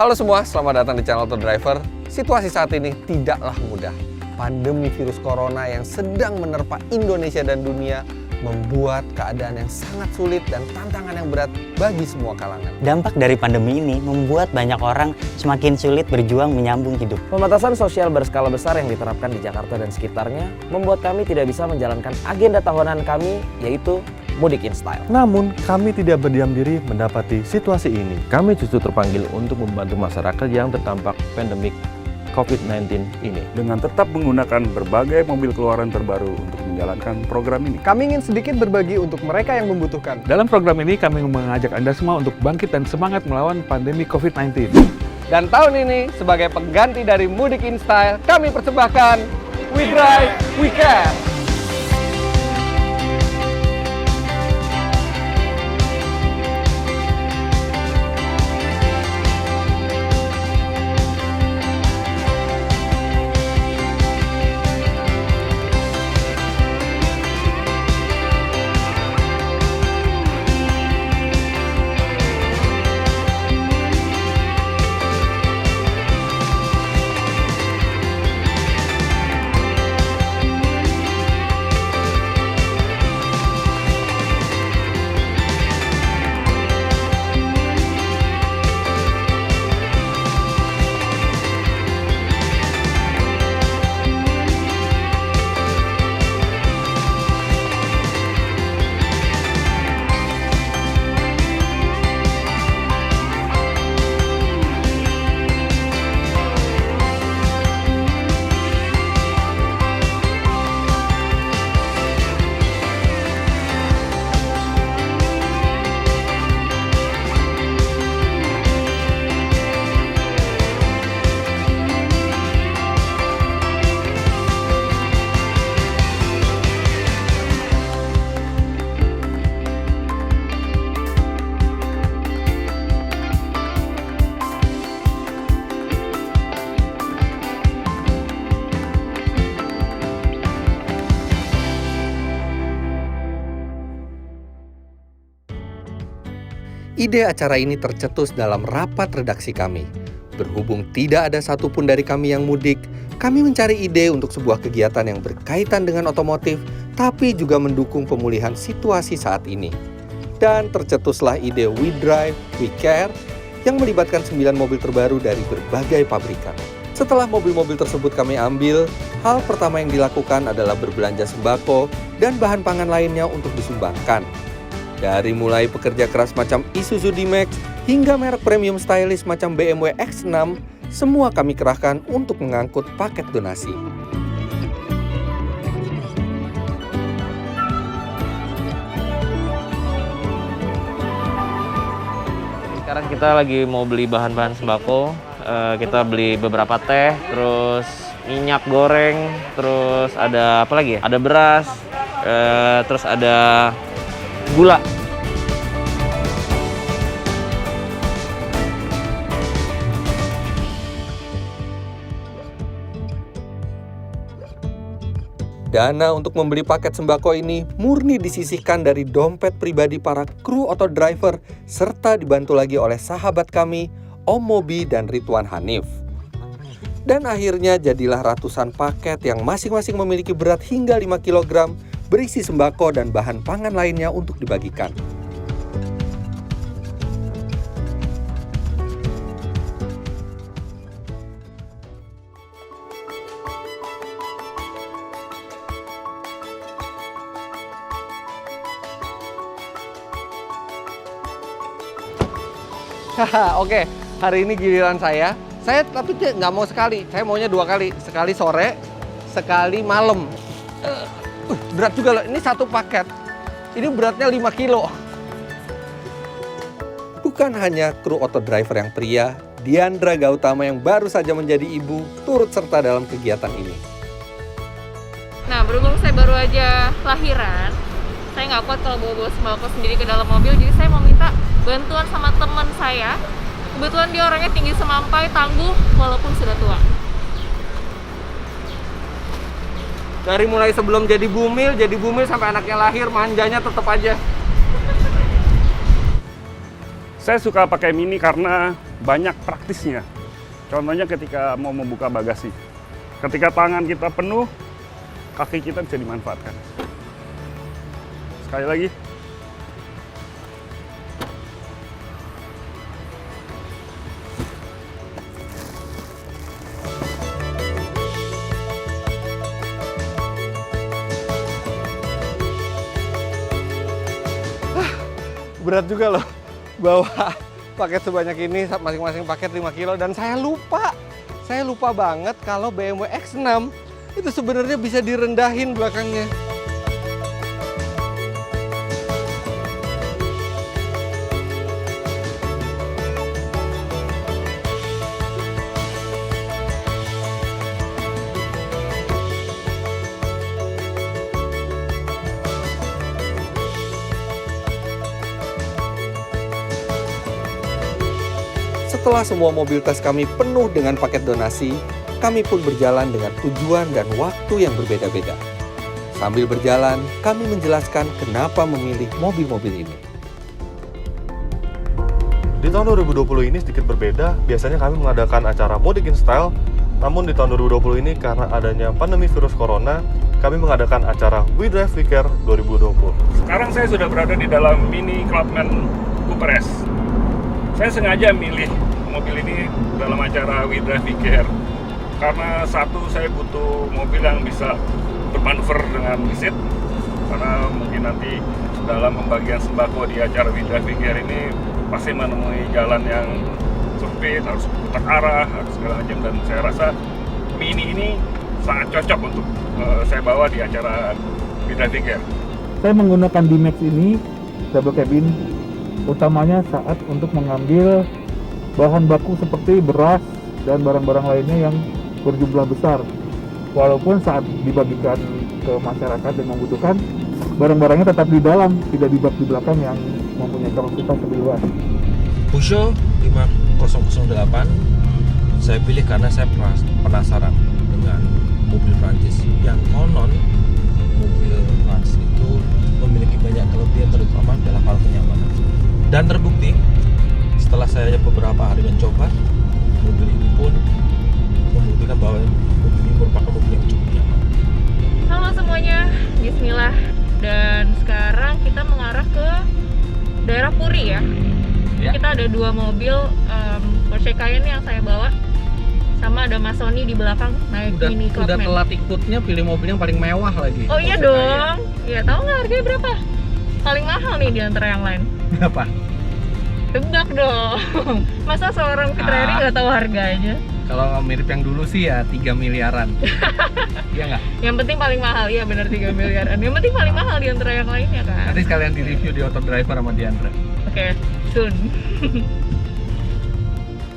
Halo semua, selamat datang di channel Auto Driver. Situasi saat ini tidaklah mudah. Pandemi virus corona yang sedang menerpa Indonesia dan dunia membuat keadaan yang sangat sulit dan tantangan yang berat bagi semua kalangan. Dampak dari pandemi ini membuat banyak orang semakin sulit berjuang menyambung hidup. Pembatasan sosial berskala besar yang diterapkan di Jakarta dan sekitarnya membuat kami tidak bisa menjalankan agenda tahunan kami, yaitu Mudik in Style. Namun, kami tidak berdiam diri mendapati situasi ini. Kami justru terpanggil untuk membantu masyarakat yang terdampak pandemik COVID-19 ini. Dengan tetap menggunakan berbagai mobil keluaran terbaru untuk menjalankan program ini. Kami ingin sedikit berbagi untuk mereka yang membutuhkan. Dalam program ini kami mengajak Anda semua untuk bangkit dan semangat melawan pandemi COVID-19. Dan tahun ini sebagai pengganti dari Mudik in Style, kami persembahkan We Drive, We Care. Ide acara ini tercetus dalam rapat redaksi kami. Berhubung tidak ada satupun dari kami yang mudik, kami mencari ide untuk sebuah kegiatan yang berkaitan dengan otomotif, tapi juga mendukung pemulihan situasi saat ini. Dan tercetuslah ide We Drive, We Care yang melibatkan 9 mobil terbaru dari berbagai pabrikan. Setelah mobil-mobil tersebut kami ambil, hal pertama yang dilakukan adalah berbelanja sembako dan bahan pangan lainnya untuk disumbangkan. Dari mulai pekerja keras macam Isuzu D-Max hingga merek premium stylish macam BMW X6, semua kami kerahkan untuk mengangkut paket donasi. Sekarang kita lagi mau beli bahan-bahan sembako. Kita beli beberapa teh, terus minyak goreng, terus ada apa lagi ya? Ada beras, terus ada gula. Dana untuk membeli paket sembako ini murni disisihkan dari dompet pribadi para kru auto driver serta dibantu lagi oleh sahabat kami, Om Mobi dan Ridwan Hanif. Dan akhirnya jadilah ratusan paket yang masing-masing memiliki berat hingga 5 kg berisi sembako dan bahan pangan lainnya untuk dibagikan. Oke, hari ini giliran saya. Saya tapi nggak mau sekali, saya maunya 2 kali. Sekali sore, sekali malam. Berat juga loh, ini satu paket. Ini beratnya 5 kilo. Bukan hanya kru auto driver yang pria, Diandra Gautama yang baru saja menjadi ibu turut serta dalam kegiatan ini. Nah, berhubung saya baru aja lahiran, saya nggak kuat kalau bawa sembako sendiri ke dalam mobil, jadi saya mau minta bantuan sama teman saya. Kebetulan dia orangnya tinggi semampai, tangguh, walaupun sudah tua. Dari mulai sebelum jadi bumil sampai anaknya lahir, manjanya tetap aja. Saya suka pakai Mini karena banyak praktisnya. Contohnya ketika mau membuka bagasi. Ketika tangan kita penuh, kaki kita bisa dimanfaatkan. Sekali lagi. Berat juga loh bawa paket sebanyak ini, masing-masing paket 5 kilo. Dan saya lupa banget kalau BMW X6 itu sebenarnya bisa direndahin belakangnya. Setelah semua mobil tes kami penuh dengan paket donasi, kami pun berjalan dengan tujuan dan waktu yang berbeda-beda. Sambil berjalan, kami menjelaskan kenapa memilih mobil-mobil ini. Di tahun 2020 ini sedikit berbeda, biasanya kami mengadakan acara Mudik in Style, namun di tahun 2020 ini karena adanya pandemi virus corona, kami mengadakan acara We Drive We Care 2020. Sekarang saya sudah berada di dalam Mini Clubman Cooper S. Saya sengaja milih mobil ini dalam acara We Drive We Care karena satu, saya butuh mobil yang bisa bermanuver dengan mesin, karena mungkin nanti dalam pembagian sembako di acara We Drive We Care ini pasti menemui jalan yang sempit, harus putar arah, harus segala macam, dan saya rasa Mini ini sangat cocok untuk saya bawa di acara We Drive We Care. Saya menggunakan D-Max ini, double cabin, utamanya saat untuk mengambil bahan baku seperti beras dan barang-barang lainnya yang berjumlah besar. Walaupun saat dibagikan ke masyarakat yang membutuhkan, barang-barangnya tetap di dalam, tidak di bak di belakang yang mempunyai kapasitas lebih luas. Peugeot 5008 saya pilih karena saya penasaran dengan mobil Prancis yang konon mobil Prancis itu memiliki banyak kelebihan, terutama dalam hal kenyamanan. Dan terbukti setelah saya beberapa hari mencoba, mobil ini pun membuktikan bahwa mobil ini merupakan mobil yang cukup nyaman. Halo semuanya, bismillah. Dan sekarang kita mengarah ke daerah Puri ya. Kita ada dua mobil Porsche Cayenne yang saya bawa, sama ada Mas Sony di belakang naik Mini Clubman. Udah telat ikutnya, pilih mobil yang paling mewah lagi. Oh iya dong. Ya tahu nggak harganya berapa? Paling mahal nih di antara yang lain. Berapa? Tebak dong. Masa seorang Fitreri nggak tahu harganya? Kalau mirip yang dulu sih ya 3 miliaran. Iya nggak? Yang penting paling mahal, iya bener 3 miliaran. Yang penting paling mahal di antara yang lainnya kan. Nanti sekalian di-review di Auto Driver sama Diandra. Oke, soon.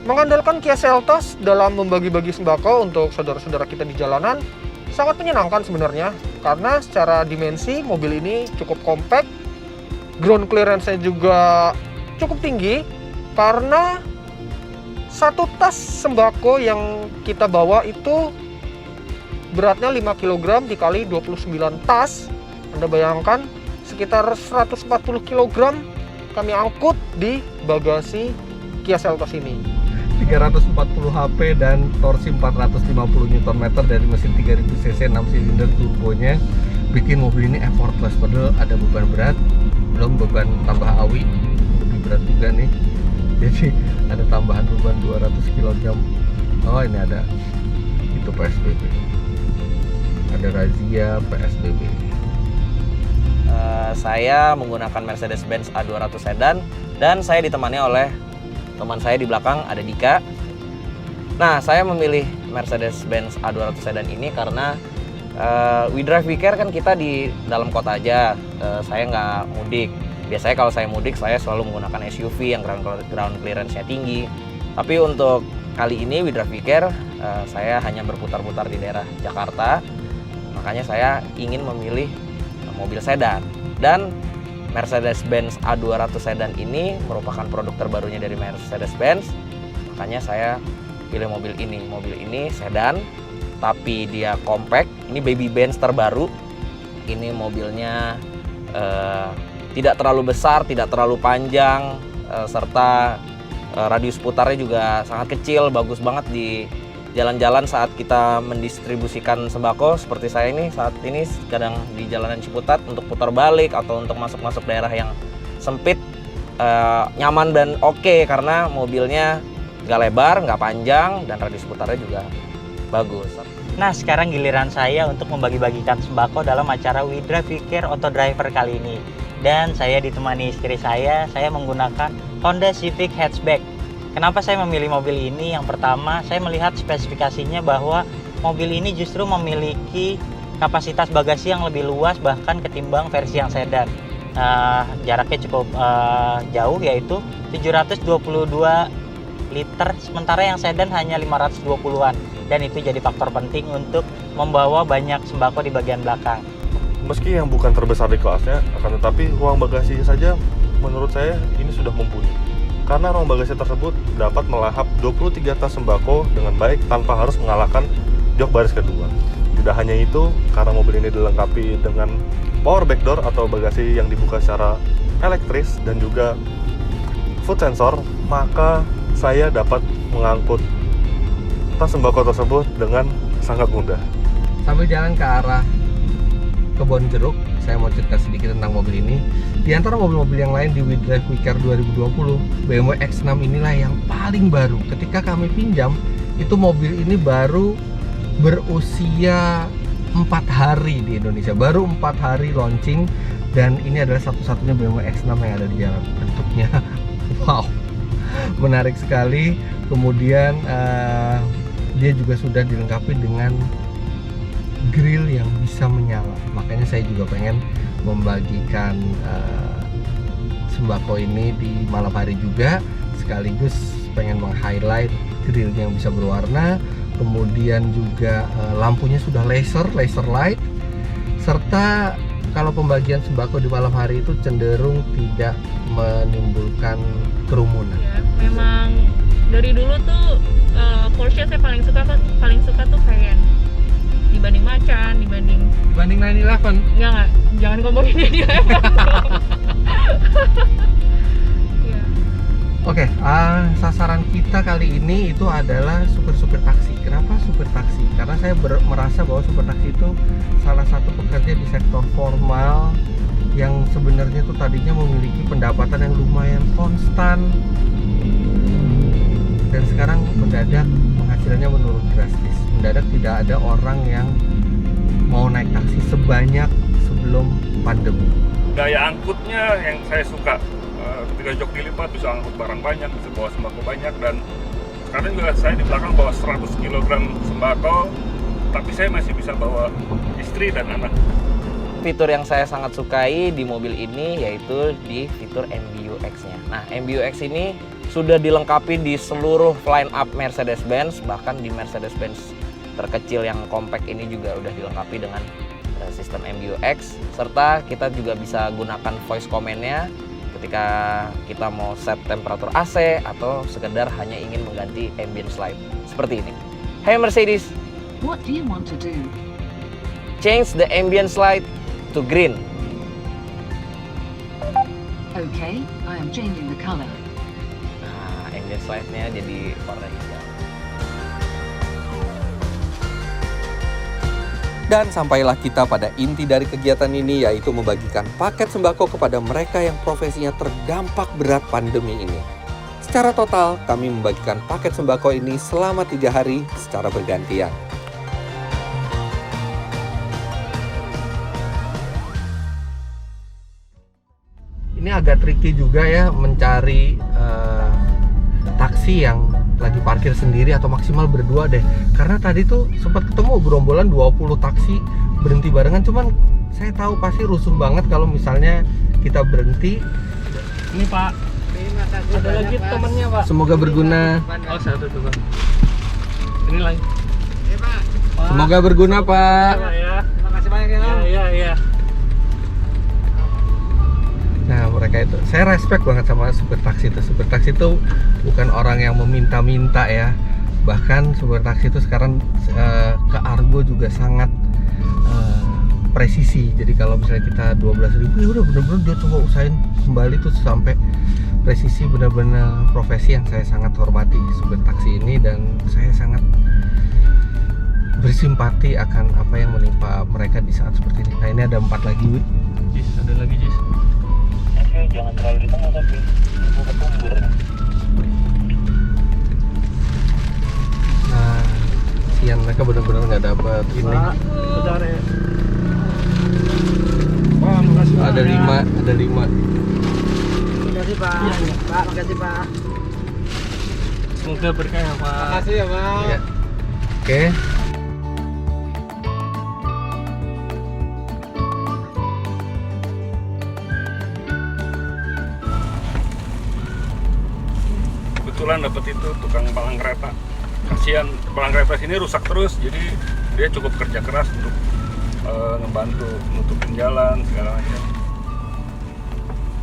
Mengandalkan Kia Seltos dalam membagi-bagi sembako untuk saudara-saudara kita di jalanan sangat menyenangkan sebenarnya, karena secara dimensi mobil ini cukup compact, ground clearance-nya juga cukup tinggi, karena satu tas sembako yang kita bawa itu beratnya 5 kg dikali 29 tas. Anda bayangkan sekitar 140 kg kami angkut di bagasi Kia Seltos ini. 340 HP dan torsi 450 Nm dari mesin 3000 cc 6 silinder turbonya bikin mobil ini effortless, padahal ada beban berat, belum beban tambah awi, lebih berat juga nih. Jadi ada tambahan beban 200 kg. Oh, ini ada itu PSBB, ada razia PSBB. Saya menggunakan Mercedes-Benz A200 sedan dan saya ditemani oleh teman saya di belakang, ada Dika. Nah, saya memilih Mercedes-Benz A200 sedan ini karena We Drive We Care kan kita di dalam kota aja. Saya nggak mudik. Biasanya kalau saya mudik, saya selalu menggunakan SUV yang ground clearance-nya tinggi. Tapi untuk kali ini We Drive We Care, saya hanya berputar-putar di daerah Jakarta. Makanya saya ingin memilih mobil sedan. Dan Mercedes-Benz A200 sedan ini merupakan produk terbarunya dari Mercedes-Benz. Makanya saya pilih mobil ini. Mobil ini sedan, tapi dia compact. Ini baby Benz terbaru. Ini mobilnya tidak terlalu besar, tidak terlalu panjang, serta radius putarnya juga sangat kecil, bagus banget di jalan-jalan saat kita mendistribusikan sembako. Seperti saya ini saat ini kadang di jalanan Ciputat untuk putar balik atau untuk masuk-masuk daerah yang sempit, nyaman dan oke karena mobilnya nggak lebar, nggak panjang, dan radius putarnya juga bagus. Nah, sekarang giliran saya untuk membagi-bagikan sembako dalam acara We Drive We Care Auto Driver kali ini. Dan saya ditemani istri saya menggunakan Honda Civic Hatchback. Kenapa saya memilih mobil ini? Yang pertama, saya melihat spesifikasinya bahwa mobil ini justru memiliki kapasitas bagasi yang lebih luas bahkan ketimbang versi yang sedan. Jaraknya cukup jauh, yaitu 722 liter, sementara yang sedan hanya 520-an. Dan itu jadi faktor penting untuk membawa banyak sembako di bagian belakang. Meski yang bukan terbesar di kelasnya, akan tetapi ruang bagasi saja menurut saya ini sudah mumpuni. Karena ruang bagasi tersebut dapat melahap 23 tas sembako dengan baik tanpa harus mengalahkan jok baris kedua. Tidak hanya itu, karena mobil ini dilengkapi dengan power back door atau bagasi yang dibuka secara elektris dan juga foot sensor, maka saya dapat mengangkut tas sembako tersebut dengan sangat mudah. Sambil jalan ke arah Kebon Jeruk, saya mau cerita sedikit tentang mobil ini. Di antara mobil-mobil yang lain di We Drive We Care 2020, BMW X6 inilah yang paling baru. Ketika kami pinjam, itu mobil ini baru berusia 4 hari di Indonesia. Baru 4 hari launching, dan ini adalah satu-satunya BMW X6 yang ada di jalan. Bentuknya wow, menarik sekali. Kemudian dia juga sudah dilengkapi dengan grill yang bisa menyala. Makanya saya juga pengen membagikan sembako ini di malam hari juga, sekaligus pengen meng-highlight grillnya yang bisa berwarna. Kemudian juga lampunya sudah laser light, serta kalau pembagian sembako di malam hari itu cenderung tidak menimbulkan kerumunan. Ya, memang dari dulu tuh Porsche saya paling suka tuh Cayenne dibanding Macan, dibanding 911. enggak, jangan ngomongin dia. Ya. Oke, sasaran kita kali ini itu adalah supir-supir taksi. Kenapa supir taksi? Karena saya merasa bahwa supir taksi itu salah satu pekerja di sektor formal yang sebenarnya tuh tadinya memiliki pendapatan yang lumayan konstan, dan sekarang mendadak penghasilannya menurun drastis. Mendadak tidak ada orang yang mau naik taksi sebanyak sebelum pandemi. Daya angkutnya yang saya suka, ketika jok dilipat bisa angkut barang banyak, bisa bawa sembako banyak, dan sekarang juga saya di belakang bawa 100 kg sembako, tapi saya masih bisa bawa istri dan anak. Fitur yang saya sangat sukai di mobil ini yaitu di fitur MBUX-nya. Nah, MBUX ini sudah dilengkapi di seluruh line up Mercedes-Benz, bahkan di Mercedes-Benz terkecil yang compact ini juga udah dilengkapi dengan sistem MBUX, serta kita juga bisa gunakan voice command-nya ketika kita mau set temperatur AC atau sekedar hanya ingin mengganti ambience light seperti ini. Hey Mercedes, what do you want to do? Change the ambience light to green. Okay, I am changing the color. Nah, ambience light-nya jadi warna hijau. Dan sampailah kita pada inti dari kegiatan ini, yaitu membagikan paket sembako kepada mereka yang profesinya terdampak berat pandemi ini. Secara total, kami membagikan paket sembako ini selama 3 hari secara bergantian. Ini agak tricky juga ya mencari taksi yang lagi parkir sendiri atau maksimal berdua deh. Karena tadi tuh sempat ketemu gerombolan 20 taksi berhenti barengan, cuman saya tahu pasti rusuh banget kalau misalnya kita berhenti. Ini Pak, ada lagi temennya Pak. Semoga berguna. Oh, satu tuh Pak. Ini lagi. Semoga berguna Pak. Ya. Terima kasih banyak ya. Iya. Nah, mereka itu, saya respect banget sama supir taksi itu. Supir taksi itu bukan orang yang meminta-minta ya. Bahkan supir taksi itu sekarang ke Argo juga sangat presisi. Jadi kalau misalnya kita 12.000 ya udah bener-bener dia coba usahain kembali tuh sampai presisi. Benar-benar profesi yang saya sangat hormati supir taksi ini, dan saya sangat bersimpati akan apa yang menimpa mereka di saat seperti ini. Nah ini ada 4 lagi, Wi. Jis, ada lagi Jis. Oke, jangan terlalu di tengah tapi ibu ketumbur. Nah, sian mereka benar-benar nggak dapat ini. Wah, makasih. Ada 5, ada 5. Makasih Pak. Pak, makasih Pak. Semoga berkah ya Pak. Makasih ya Pak. Ya. Oke. Kebetulan dapat itu tukang palang kereta. Kasihan palang kereta sini rusak terus, jadi dia cukup kerja keras untuk ngebantu nutupin jalan segala macam.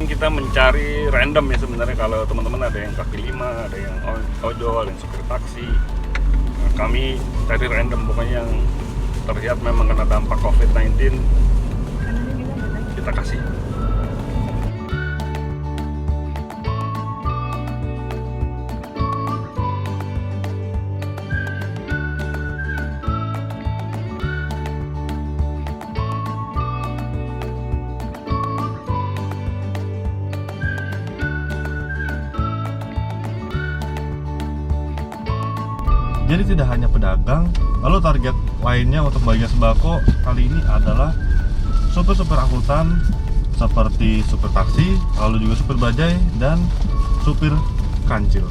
Kita mencari random ya sebenarnya, kalau teman-teman ada yang kaki lima, ada yang ojol, yang supir taksi. Nah, kami cari random, pokoknya yang terlihat memang kena dampak COVID-19 kita kasih. Jadi tidak hanya pedagang, lalu target lainnya untuk bagian sembako kali ini adalah supir-supir angkutan seperti supir taksi, lalu juga supir bajai dan supir kancil.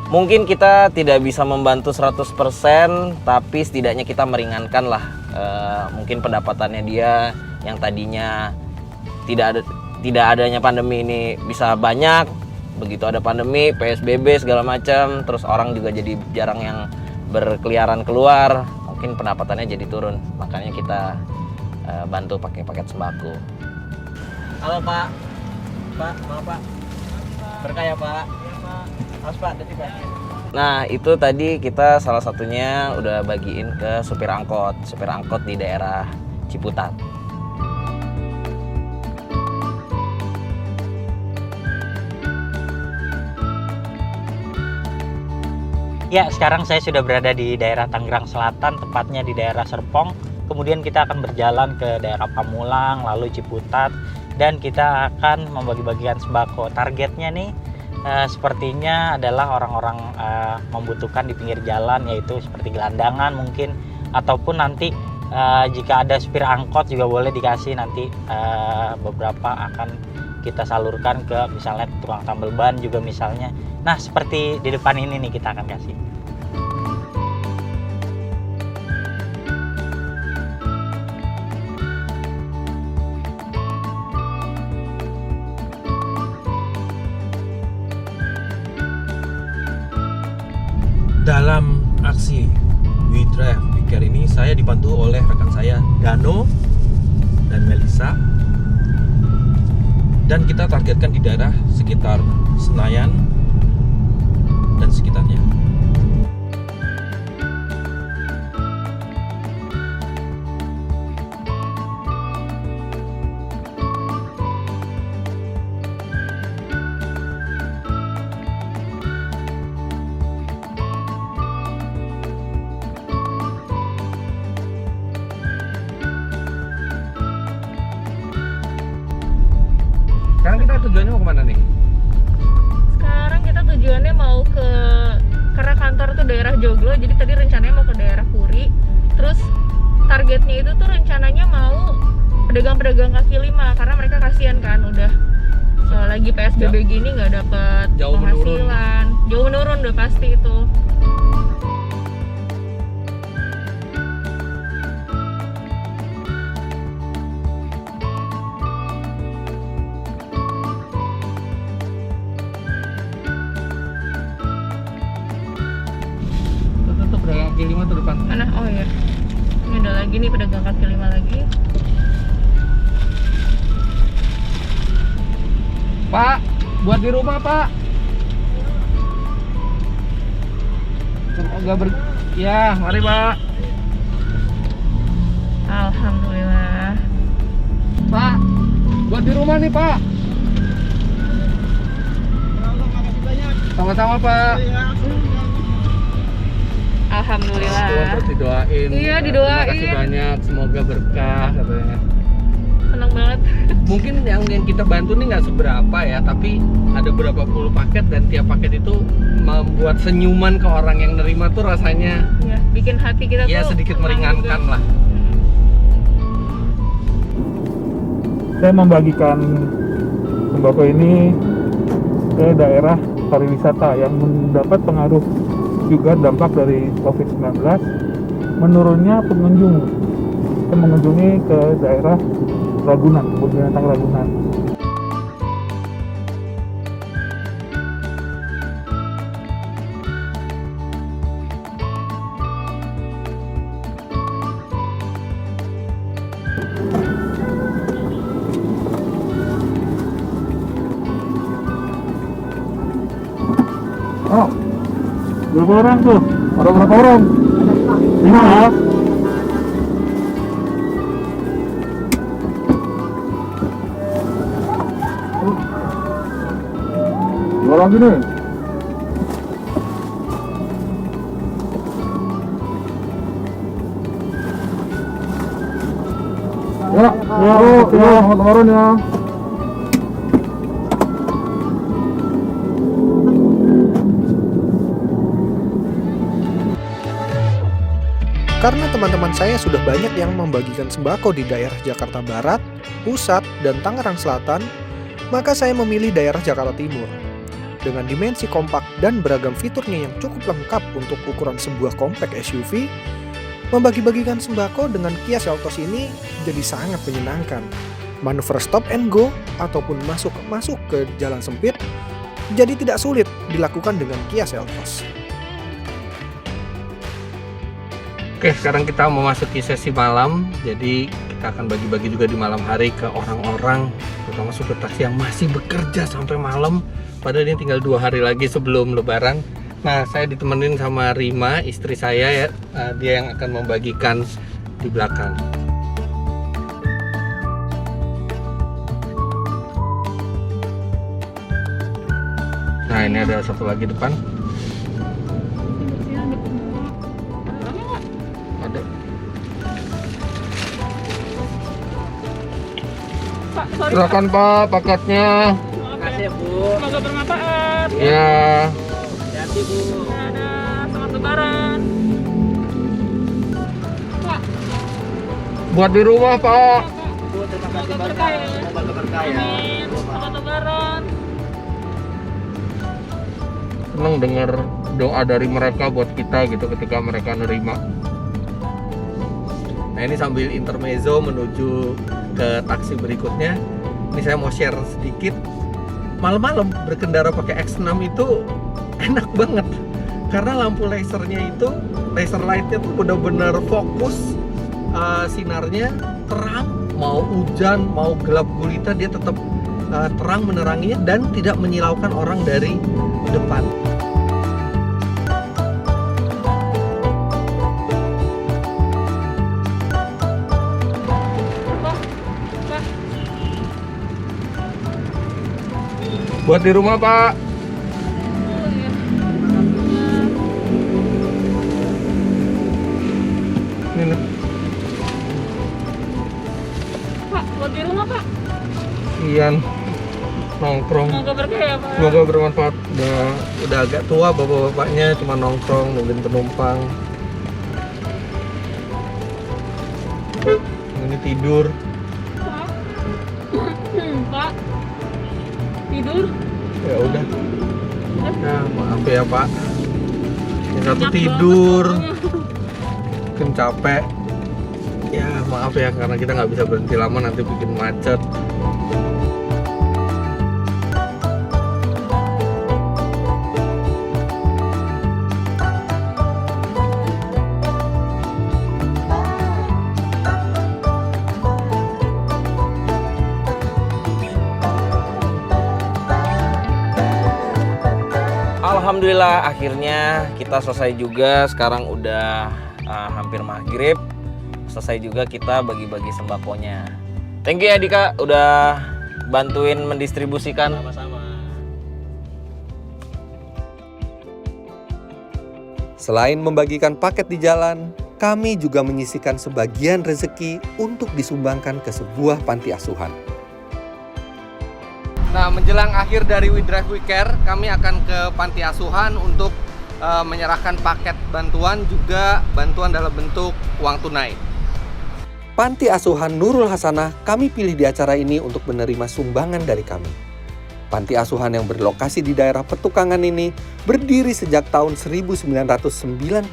Mungkin kita tidak bisa membantu 100%, tapi setidaknya kita meringankan lah. Mungkin pendapatannya dia yang tadinya tidak adanya pandemi ini bisa banyak. Begitu ada pandemi, PSBB segala macam, terus orang juga jadi jarang yang berkeliaran keluar, mungkin pendapatannya jadi turun. Makanya kita bantu pakai paket sembako. Halo Pak. Pak, maaf Pak. Berkah ya Pak. Nah itu tadi kita salah satunya udah bagiin ke supir angkot di daerah Ciputat. Ya, sekarang saya sudah berada di daerah Tangerang Selatan, tepatnya di daerah Serpong. Kemudian kita akan berjalan ke daerah Pamulang, lalu Ciputat, dan kita akan membagi-bagikan sembako. Targetnya nih sepertinya adalah orang-orang membutuhkan di pinggir jalan, yaitu seperti gelandangan mungkin, ataupun nanti jika ada supir angkot juga boleh dikasih, nanti beberapa akan kita salurkan ke misalnya tukang tambal ban juga misalnya. Nah seperti di depan ini nih kita akan kasih. Dalam aksi We Drive Weekend ini saya dibantu oleh rekan saya Dano dan Melisa, dan kita targetkan di daerah sekitar Senayan dan sekitarnya. Sekarang kita tujuannya mau kemana nih? Sekarang kita tujuannya mau karena kantor tuh daerah Joglo, jadi tadi rencananya mau ke daerah Puri. Terus targetnya itu tuh rencananya mau pedagang-pedagang kaki lima, karena mereka kasihan kan udah lagi PSBB gini nggak dapat penghasilan. Jauh menurun udah pasti itu. Pedagang kaki lima tuh depan. Mana? Oh iya. Ini ada lagi nih pedagang kaki lima lagi. Pak, buat di rumah Pak. Semoga ya, mari Pak. Alhamdulillah. Pak, buat di rumah nih Pak. Sama-sama Pak. Alhamdulillah. Terus didoain. Iya, Terima didoain. kasih banyak, semoga berkah katanya. Senang banget. Mungkin yang kita bantu nih nggak seberapa ya, tapi ada berapa puluh paket dan tiap paket itu membuat senyuman ke orang yang nerima tuh rasanya Ya, bikin hati kita ya tuh sedikit tenang meringankan juga. lah. Saya membagikan sembako ini ke daerah pariwisata yang mendapat pengaruh juga dampak dari COVID-19, menurunnya pengunjung. Saya mengunjungi ke daerah Ragunan, kebun binatang Ragunan. Oh, berapa orang tuh? Ada berapa orang? 5 ya? Dua lagi nih. Ya, selamat lebaran ya. Karena teman-teman saya sudah banyak yang membagikan sembako di daerah Jakarta Barat, Pusat, dan Tangerang Selatan, maka saya memilih daerah Jakarta Timur. Dengan dimensi kompak dan beragam fiturnya yang cukup lengkap untuk ukuran sebuah compact SUV, membagi-bagikan sembako dengan Kia Seltos ini jadi sangat menyenangkan. Manuver stop and go ataupun masuk ke jalan sempit jadi tidak sulit dilakukan dengan Kia Seltos. Oke, sekarang kita memasuki sesi malam. Jadi kita akan bagi-bagi juga di malam hari ke orang-orang, terutama supir taksi yang masih bekerja sampai malam. Padahal ini tinggal 2 hari lagi sebelum Lebaran. Nah, saya ditemenin sama Rima, istri saya ya. Dia yang akan membagikan di belakang. Nah, ini ada satu lagi depan. Ada. Pak, sorry. Silakan Pak, paketnya. Makasih ya, Bu. Semoga bermanfaat. Ya. Hati-hati, Bu. Dadah, selamat lebaran. Pak, Buat di rumah Pak. Bu, terima kasih semoga banyak. berkah ya. Semoga berkah ya. Amin. Selamat lebaran. Seneng denger doa dari mereka buat kita gitu ketika mereka nerima. Nah, ini sambil intermezzo menuju ke taksi berikutnya. Ini saya mau share sedikit. Malam-malam berkendara pakai X6 itu enak banget. Karena lampu lasernya itu, laser lightnya tuh benar-benar fokus, sinarnya terang, mau hujan, mau gelap gulita dia tetap terang meneranginya dan tidak menyilaukan orang dari depan. Buat di rumah Pak. Ini nih. Pak, buat di rumah Pak. Ian nongkrong. Semoga berkah ya Pak. Semoga bermanfaat. Udah agak tua bapak-bapaknya, cuma nongkrong nungguin penumpang. Ini tidur. Pak. Pak. Tidur. Ya udah. Nah, maaf ya Pak. Yang satu Nyenyak tidur, banget pokoknya. mungkin capek. Ya maaf ya karena kita nggak bisa berhenti lama nanti bikin macet. Alhamdulillah akhirnya kita selesai juga. Sekarang udah hampir maghrib. Selesai juga kita bagi-bagi sembakonya. Thank you ya Dika udah bantuin mendistribusikan. Sama-sama. Selain membagikan paket di jalan, kami juga menyisihkan sebagian rezeki untuk disumbangkan ke sebuah panti asuhan. Nah, menjelang akhir dari We Drive We Care, kami akan ke panti asuhan untuk menyerahkan paket bantuan, juga bantuan dalam bentuk uang tunai. Panti asuhan Nurul Hasanah kami pilih di acara ini untuk menerima sumbangan dari kami. Panti asuhan yang berlokasi di daerah Petukangan ini berdiri sejak tahun 1999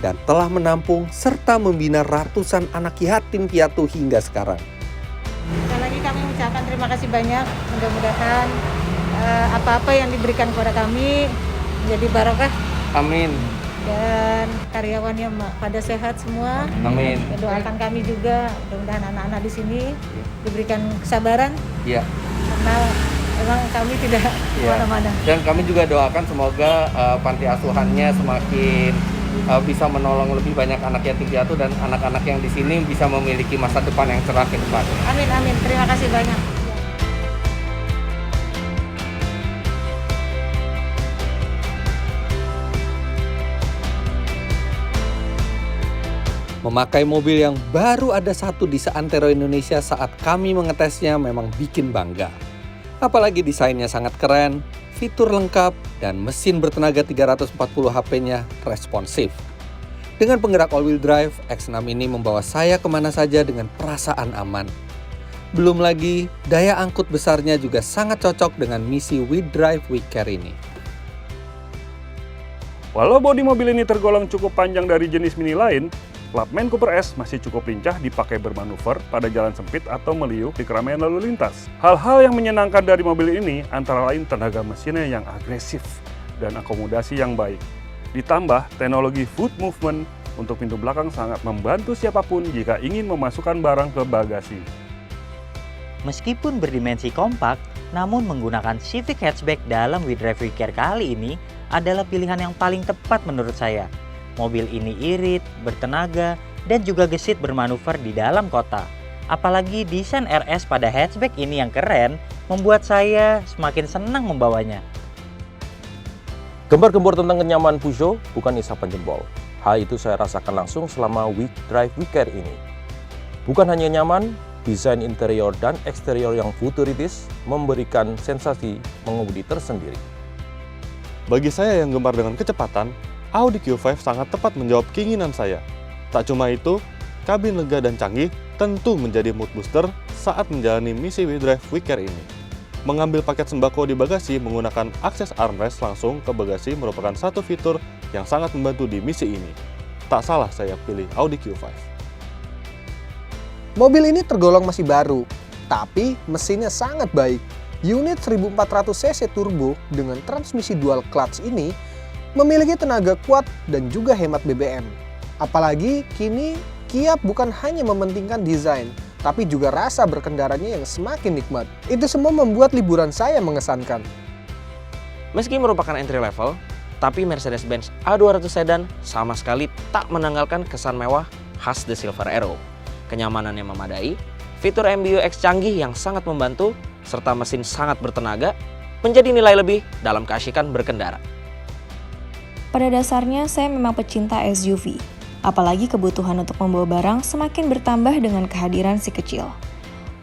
dan telah menampung serta membina ratusan anak yatim piatu hingga sekarang. Sekali lagi kami mengucapkan terima kasih banyak. Mudah-mudahan apa-apa yang diberikan kepada kami menjadi barokah. Amin. Dan karyawannya pada sehat semua. Amin. Doakan kami juga, mudah-mudahan anak-anak di sini diberikan kesabaran. Iya. Karena memang kami tidak kemana-mana. Dan kami juga doakan semoga panti asuhannya semakin bisa menolong lebih banyak anak yatim piatu dan anak-anak yang di sini bisa memiliki masa depan yang cerah ke depan. Amin, amin. Terima kasih banyak. Memakai mobil yang baru ada satu di seantero Indonesia saat kami mengetesnya memang bikin bangga. Apalagi desainnya sangat keren, fitur lengkap, dan mesin bertenaga 340 HP-nya responsif. Dengan penggerak all-wheel drive, X6 ini membawa saya kemana saja dengan perasaan aman. Belum lagi, daya angkut besarnya juga sangat cocok dengan misi We Drive We Care ini. Walau bodi mobil ini tergolong cukup panjang dari jenis Mini lain, Clubman Cooper S masih cukup lincah dipakai bermanuver pada jalan sempit atau meliuk di keramaian lalu lintas. Hal-hal yang menyenangkan dari mobil ini antara lain tenaga mesinnya yang agresif dan akomodasi yang baik. Ditambah teknologi foot movement untuk pintu belakang sangat membantu siapapun jika ingin memasukkan barang ke bagasi. Meskipun berdimensi kompak, namun menggunakan Civic hatchback dalam We Drive We Care kali ini adalah pilihan yang paling tepat menurut saya. Mobil ini irit, bertenaga, dan juga gesit bermanuver di dalam kota. Apalagi desain RS pada hatchback ini yang keren, membuat saya semakin senang membawanya. Gembar-gembor tentang kenyamanan Peugeot bukan isapan jempol. Hal itu saya rasakan langsung selama We Drive We Care ini. Bukan hanya nyaman, desain interior dan eksterior yang futuristis memberikan sensasi mengemudi tersendiri. Bagi saya yang gemar dengan kecepatan, Audi Q5 sangat tepat menjawab keinginan saya. Tak cuma itu, kabin lega dan canggih tentu menjadi mood booster saat menjalani misi We Drive We Care ini. Mengambil paket sembako di bagasi menggunakan akses armrest langsung ke bagasi merupakan satu fitur yang sangat membantu di misi ini. Tak salah saya pilih Audi Q5. Mobil ini tergolong masih baru, tapi mesinnya sangat baik. Unit 1400cc turbo dengan transmisi dual clutch ini memiliki tenaga kuat dan juga hemat BBM. Apalagi kini Kia bukan hanya mementingkan desain, tapi juga rasa berkendaranya yang semakin nikmat. Itu semua membuat liburan saya mengesankan. Meski merupakan entry level, tapi Mercedes-Benz A200 Sedan sama sekali tak menanggalkan kesan mewah khas The Silver Arrow. Kenyamanannya memadai, fitur MBUX canggih yang sangat membantu, serta mesin sangat bertenaga, menjadi nilai lebih dalam keasyikan berkendara. Pada dasarnya saya memang pecinta SUV, apalagi kebutuhan untuk membawa barang semakin bertambah dengan kehadiran si kecil.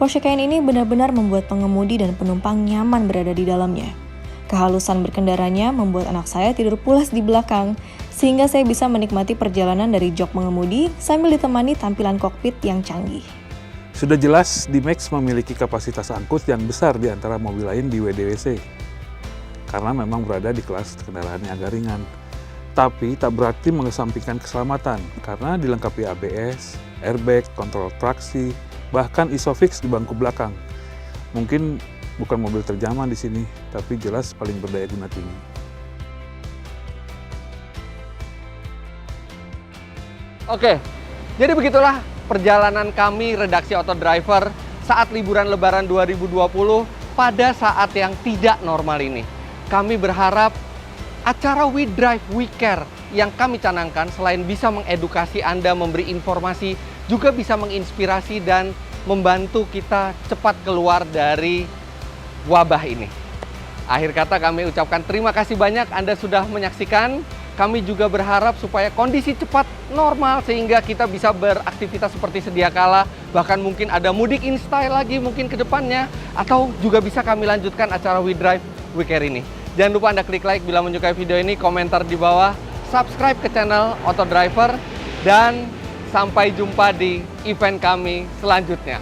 Porsche Cayenne ini benar-benar membuat pengemudi dan penumpang nyaman berada di dalamnya. Kehalusan berkendaranya membuat anak saya tidur pulas di belakang, sehingga saya bisa menikmati perjalanan dari jok mengemudi sambil ditemani tampilan kokpit yang canggih. Sudah jelas D-Max memiliki kapasitas angkut yang besar di antara mobil lain di WDWC, karena memang berada di kelas kendaraan yang agak ringan. Tapi tak berarti mengesampingkan keselamatan, karena dilengkapi ABS, airbag, kontrol traksi, bahkan ISOFIX di bangku belakang. Mungkin bukan mobil terjaman di sini, tapi jelas paling berdaya guna tinggi. Oke, jadi begitulah perjalanan kami redaksi Auto Driver saat liburan Lebaran 2020 pada saat yang tidak normal ini. Kami berharap Acara We Drive We Care yang kami canangkan selain bisa mengedukasi Anda, memberi informasi, juga bisa menginspirasi dan membantu kita cepat keluar dari wabah ini. Akhir kata kami ucapkan terima kasih banyak Anda sudah menyaksikan. Kami juga berharap supaya kondisi cepat normal sehingga kita bisa beraktivitas seperti sedia kala. Bahkan mungkin ada mudik in style lagi mungkin ke depannya. Atau juga bisa kami lanjutkan acara We Drive We Care ini. Jangan lupa Anda klik like bila menyukai video ini, komentar di bawah, subscribe ke channel Auto Driver, dan sampai jumpa di event kami selanjutnya.